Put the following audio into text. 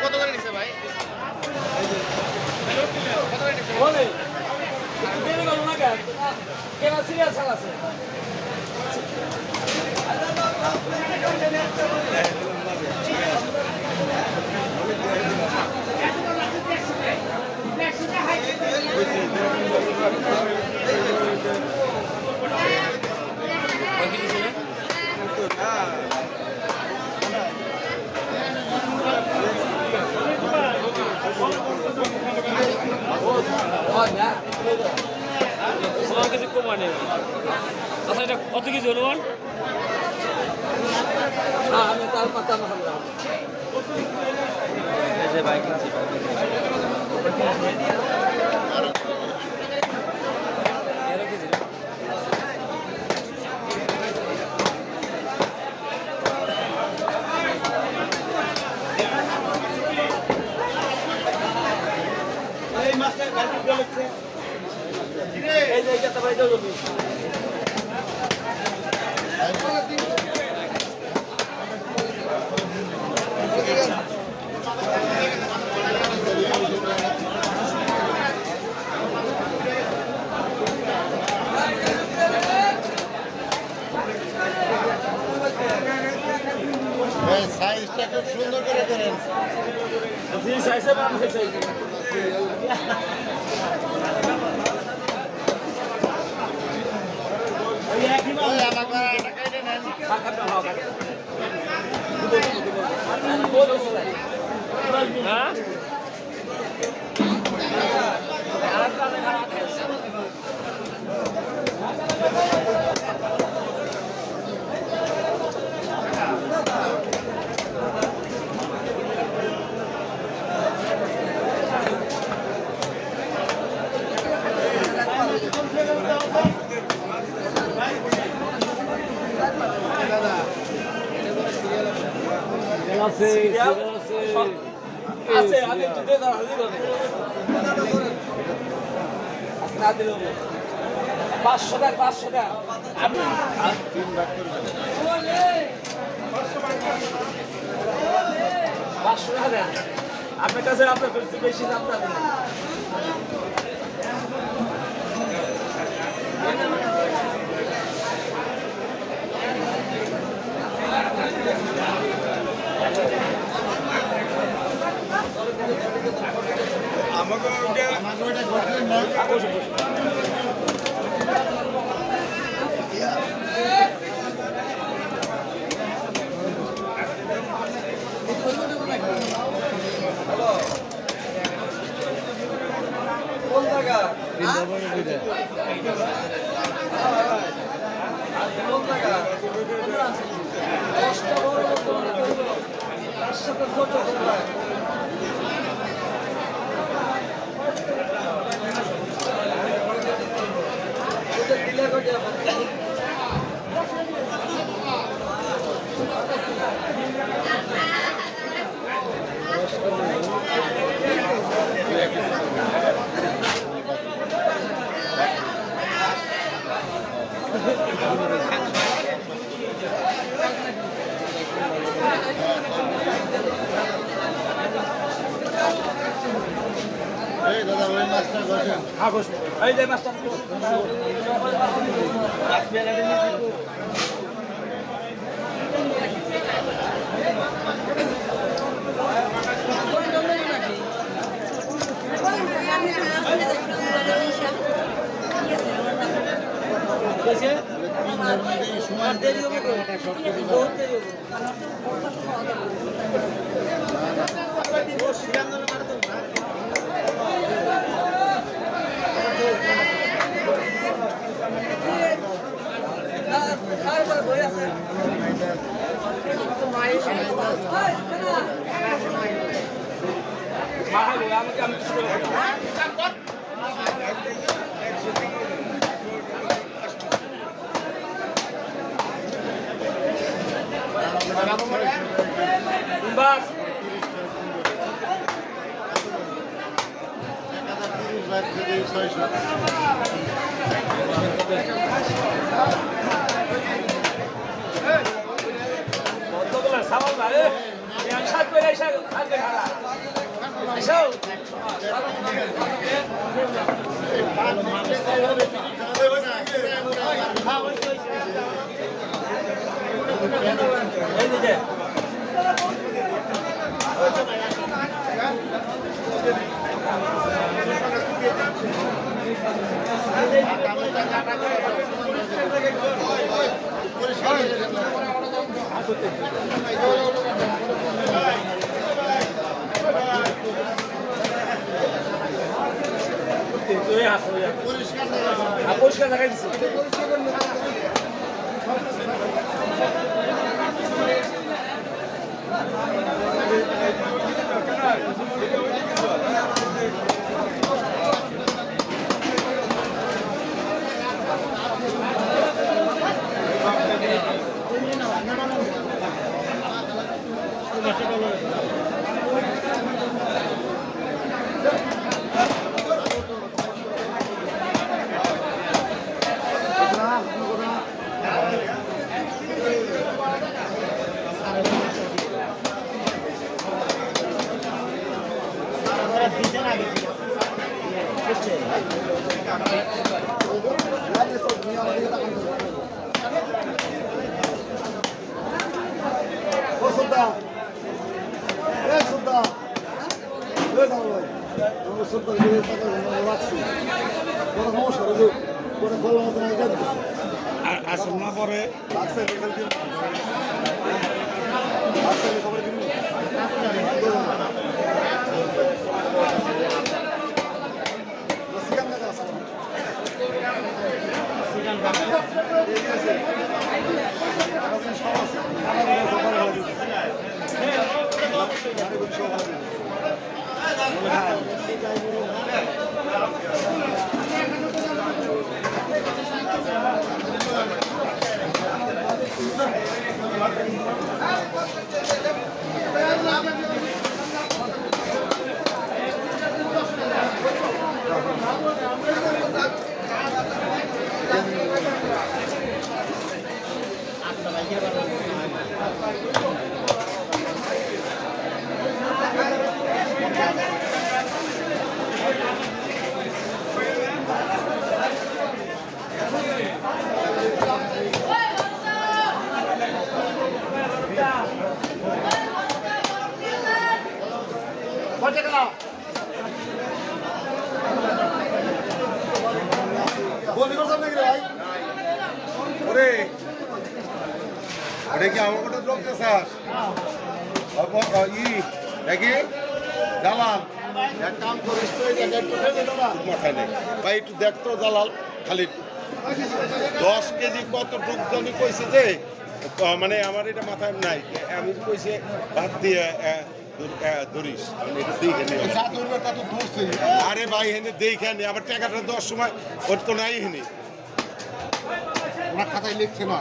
কত করে নিচ্ছে ভাই? কিছু কমানে আচ্ছা এটা কত কিছু হলো আমি তার পাতা বাইক সাইজটা খুব সুন্দর করে করেন। আছে আমি একটু দিয়ে দাও না দিল 500 টাকা 500 টাকা আপনি 500 টাকা দেন আপনার কাছে আপনার বেশি দাম দেন আমাকে ওটা করলেন না। কোন জায়গা? কোন জায়গা? কষ্ট বড় তার সাথে ছোট দাদা ওই মাছটা বসেন। হ্যাঁ বসুন এই যে মাছটা সময় দেরি হবে তো বহুত দেরি হবে। আমি কিছু করে বাস সাবাল না রে শাক করে শাক আগে খাড়া এসো এই যে পরিষ্কার দেখা দিচ্ছে আসল না পরে কি আমার কথা চলতে চাস দেখি জালাল এক কাম করিস তো মাথায় নেই ভাই একটু দেখতো জালাল খালি 10 কেজি কত টুক জানি কইছে যে মানে আমার এটা মাথায় নাই আমি কইছে ভাত দিয়ে ধরিস আরে ভাই হেনে দেখে নি আবার টাকাটা দেওয়ার সময় ওর তো নাই হেনে ওরা খাতায় লিখছে না